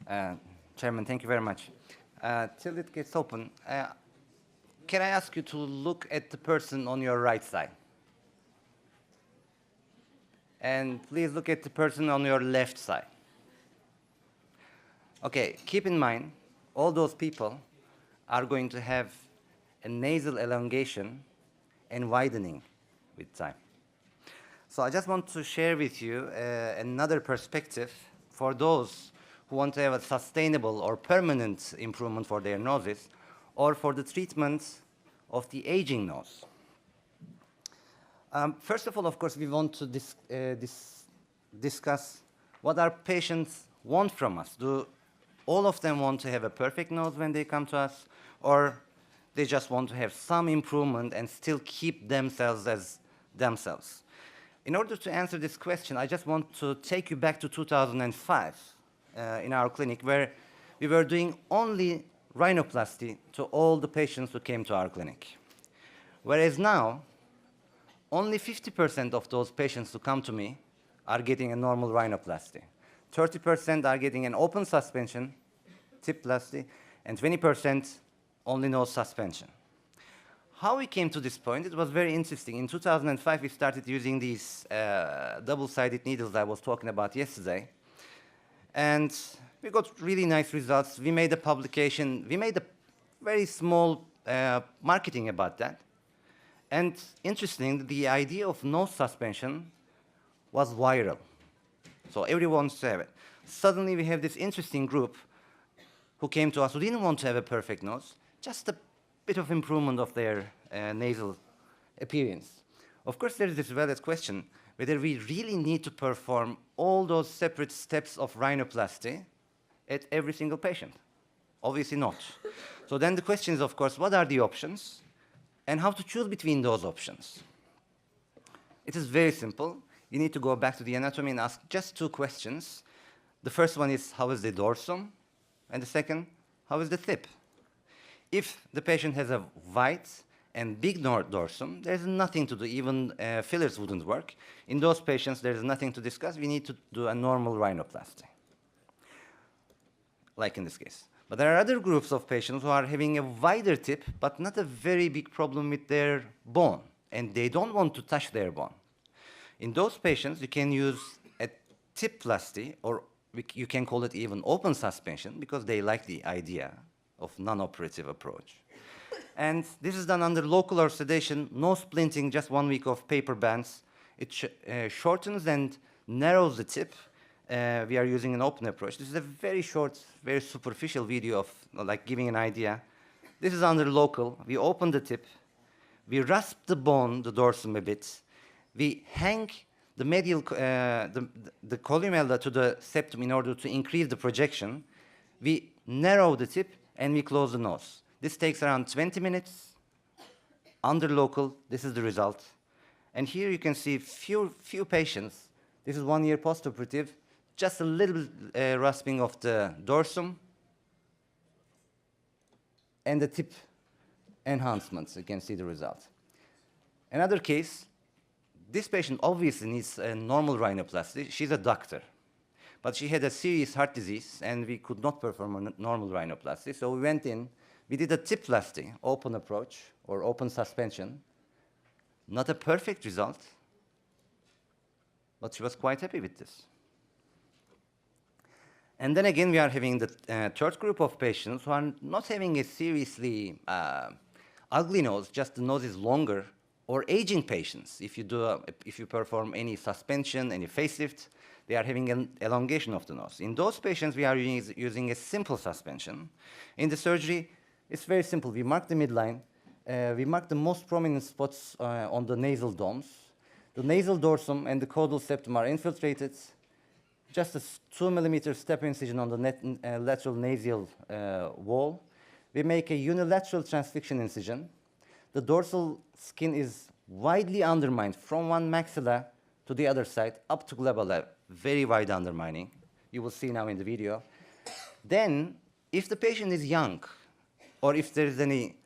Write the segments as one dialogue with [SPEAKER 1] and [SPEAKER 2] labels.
[SPEAKER 1] Uh, Chairman, thank you very much. Till it gets open, can I ask you to look at the person on your right side? And please look at the person on your left side. Okay, keep in mind, all those people are going to have a nasal elongation and widening with time. So I just want to share with you another perspective for those who want to have a sustainable or permanent improvement for their noses, or for the treatment of the aging nose. First of all, of course, we want to discuss what our patients want from us. Do all of them want to have a perfect nose when they come to us, or they just want to have some improvement and still keep themselves as themselves? In order to answer this question, I just want to take you back to 2005 in our clinic, where we were doing only rhinoplasty to all the patients who came to our clinic. Whereas now, only 50% of those patients who come to me are getting a normal rhinoplasty. 30% are getting an open suspension, tip plasty, and 20% only nose suspension. How we came to this point, it was very interesting. In 2005, we started using these double-sided needles I was talking about yesterday. And we got really nice results. We made a publication. We made a very small marketing about that. And interesting, the idea of nose suspension was viral. So everyone wants to have it. Suddenly, we have this interesting group who came to us who didn't want to have a perfect nose, just a bit of improvement of their nasal appearance. Of course, there is this valid question whether we really need to perform all those separate steps of rhinoplasty at every single patient. Obviously not. So then the question is, of course, what are the options and how to choose between those options? It is very simple. You need to go back to the anatomy and ask just two questions. The first one is, how is the dorsum? And the second, how is the tip? If the patient has a wide and big dorsum, there's nothing to do. Even fillers wouldn't work. In those patients, there's nothing to discuss. We need to do a normal rhinoplasty, like in this case. But there are other groups of patients who are having a wider tip, but not a very big problem with their bone, and they don't want to touch their bone. In those patients, you can use a tip plasty, or you can call it even open suspension, because they like the idea of non-operative approach. And this is done under local or sedation, no splinting, just 1 week of paper bands. It shortens and narrows the tip. We are using an open approach. This is a very short, very superficial video of like giving an idea. This is under local. We open the tip. We rasp the bone, the dorsum a bit. We hang the medial, the columella to the septum in order to increase the projection. We narrow the tip and we close the nose. This takes around 20 minutes. Under local, this is the result. And here you can see few patients. This is 1 year postoperative. Just a little rasping of the dorsum and the tip enhancements. You can see the result. Another case, this patient obviously needs a normal rhinoplasty. She's a doctor, but she had a serious heart disease, and we could not perform a normal rhinoplasty. So we went in, we did a tip plasty, open approach, or open suspension. Not a perfect result, but she was quite happy with this. And then again, we are having the third group of patients who are not having a seriously ugly nose, just the nose is longer, or aging patients. If you perform any suspension, any facelift, they are having an elongation of the nose. In those patients, we are using a simple suspension. In the surgery, it's very simple. We mark the midline. We mark the most prominent spots on the nasal domes. The nasal dorsum and the caudal septum are infiltrated. Just a 2 millimeter step incision on the lateral nasal wall. We make a unilateral transfixion incision. The dorsal skin is widely undermined from one maxilla to the other side, up to glabella, very wide undermining. You will see now in the video. Then, if the patient is young, or if there is any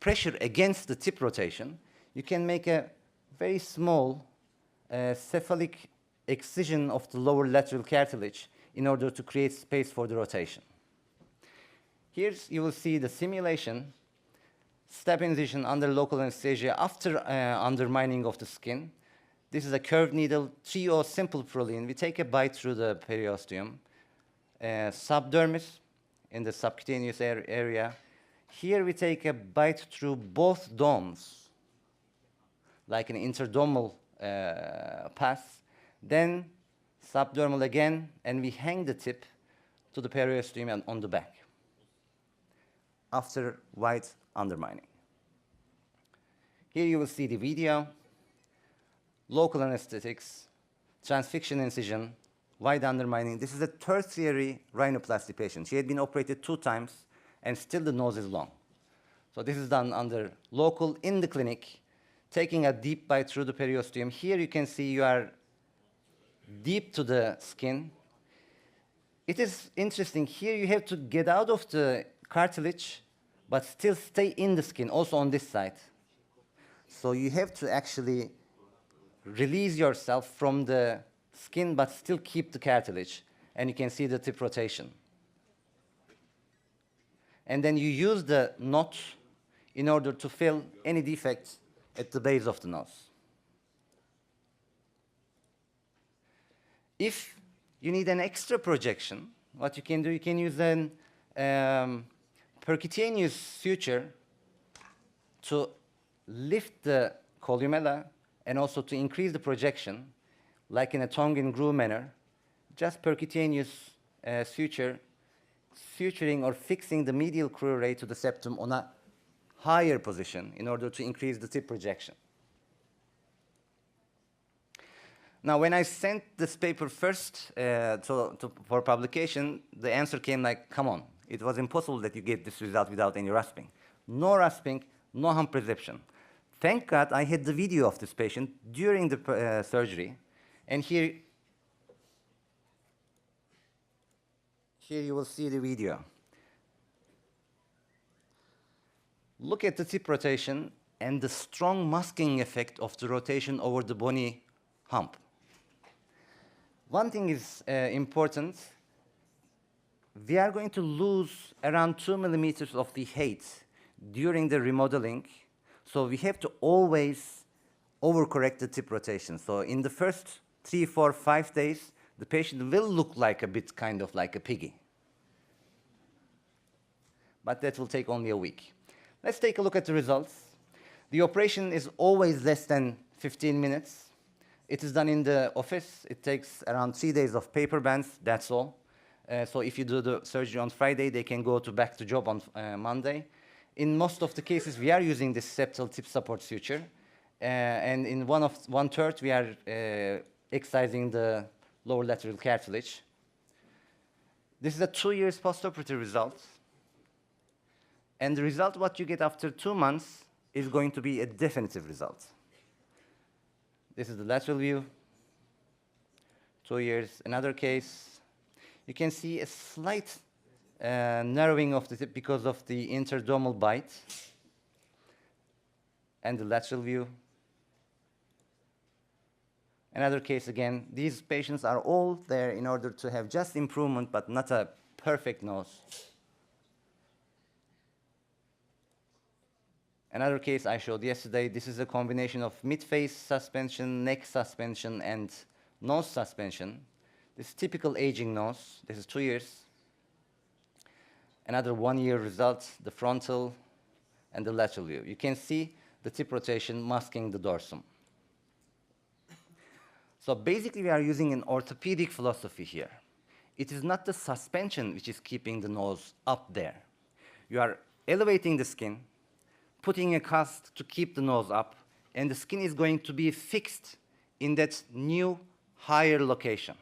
[SPEAKER 1] pressure against the tip rotation, you can make a very small cephalic excision of the lower lateral cartilage in order to create space for the rotation. Here you will see the simulation, step incision under local anesthesia after undermining of the skin. This is a curved needle, 3O simple proline. We take a bite through the periosteum, subdermis in the subcutaneous area. Here we take a bite through both domes, like an interdomal pass, then subdermal again, and we hang the tip to the periosteum and on the back after wide undermining. Here you will see the video, local anesthetics, transfixion incision, wide undermining. This is a tertiary rhinoplasty patient. She had been operated 2 times, and still the nose is long. So this is done under local in the clinic, taking a deep bite through the periosteum. Here you can see you are deep to the skin. It is interesting. Here you have to get out of the cartilage, but still stay in the skin, also on this side. So you have to actually release yourself from the skin, but still keep the cartilage. And you can see the tip rotation. And then you use the knot in order to fill any defects at the base of the nose. If you need an extra projection, what you can do, you can use an percutaneous suture to lift the columella and also to increase the projection, like in a tongue and groove manner. Just percutaneous suture, suturing or fixing the medial crurae to the septum on a higher position in order to increase the tip projection. Now, when I sent this paper first for publication, the answer came like, come on, it was impossible that you get this result without any rasping. No rasping, no hum perception. Thank God I had the video of this patient during the surgery. And here you will see the video. Look at the tip rotation and the strong masking effect of the rotation over the bony hump. One thing is important. We are going to lose around 2 millimeters of the height during the remodeling. So we have to always overcorrect the tip rotation. So in the first 3, 4, 5 days, the patient will look like a bit kind of like a piggy. But that will take only a week. Let's take a look at the results. The operation is always less than 15 minutes. It is done in the office. It takes around 3 days of paper bands, that's all. So if you do the surgery on Friday, they can go back to job on Monday. In most of the cases, we are using this septal tip support suture. And in 1/3, we are excising the lower lateral cartilage. This is a 2 years postoperative result. And the result, what you get after 2 months, is going to be a definitive result. This is the lateral view. 2 years. Another case. You can see a slight narrowing of the tip because of the interdomal bite. And the lateral view. Another case again. These patients are all there in order to have just improvement, but not a perfect nose. Another case I showed yesterday, this is a combination of mid-face suspension, neck suspension, and nose suspension. This is typical aging nose. This is 2 years. Another 1 year result, the frontal and the lateral view. You can see the tip rotation masking the dorsum. So basically, we are using an orthopedic philosophy here. It is not the suspension which is keeping the nose up there. You are elevating the skin, putting a cast to keep the nose up, and the skin is going to be fixed in that new, higher location.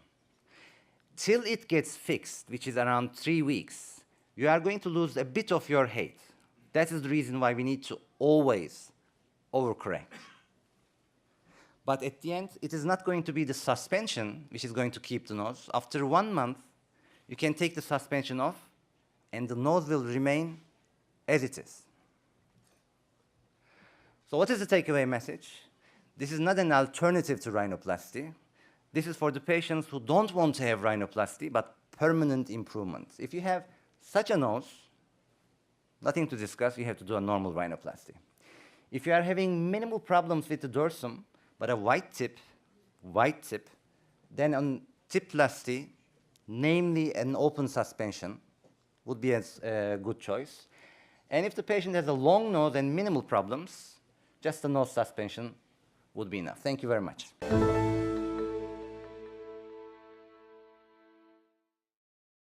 [SPEAKER 1] Till it gets fixed, which is around 3 weeks, you are going to lose a bit of your height. That is the reason why we need to always overcorrect. But at the end, it is not going to be the suspension which is going to keep the nose. After 1 month, you can take the suspension off, and the nose will remain as it is. So what is the takeaway message? This is not an alternative to rhinoplasty. This is for the patients who don't want to have rhinoplasty, but permanent improvements. If you have such a nose, nothing to discuss, you have to do a normal rhinoplasty. If you are having minimal problems with the dorsum, but a white tip, then on tipplasty, namely an open suspension, would be a good choice. And if the patient has a long nose and minimal problems, just a nose suspension would be enough. Thank you very much.